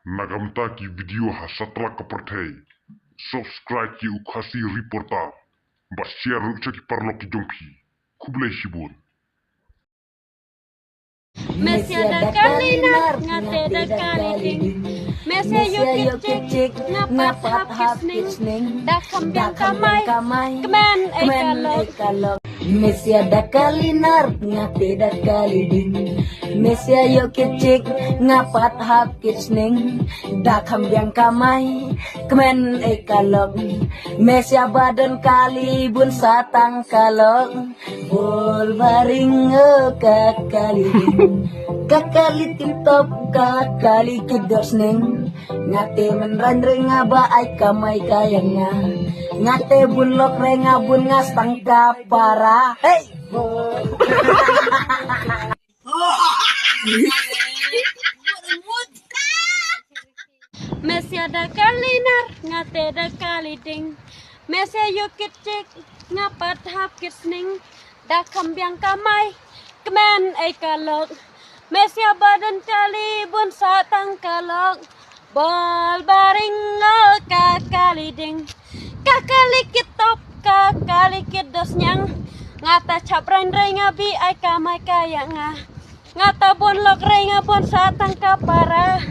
Nagamta ki video ha setelah kepertai. Subscribe ki ukasi reporta. Mbak share ruksa ki parlok ki jongki. Kublai shibun. Mesya da kalinar ngate da kaliding. Mesya yo kecik ngapat hapis ning. Da kambiang kamay kemen ekalok. Mesya da kalinar ngate da kaliding. Mesya yo kecik ngapat hapis ning. Da kambiang kamay kemen ekalok. Mesya badan kali bun satang kalok. Bol baring kakaliding. Kakali tintop kakali kidos ning. Ngate menrandre ngaba ay kamay kayang nga. Ngate bunlok re ngabun ngastang kapara. Hey! Mesya da kalinar ngate da kaliding. Mesya yo kecik ngapat hapis ning. Da kambiang kamay kemen ekalok. Mesya badan kali bun satang kalok. Bol baring kakaliding. Kakali kitop kakali kidos nyang. Ngata capran re ngabi ay kamay kaya nga. Ngata bunlok re ngabun satang kapara.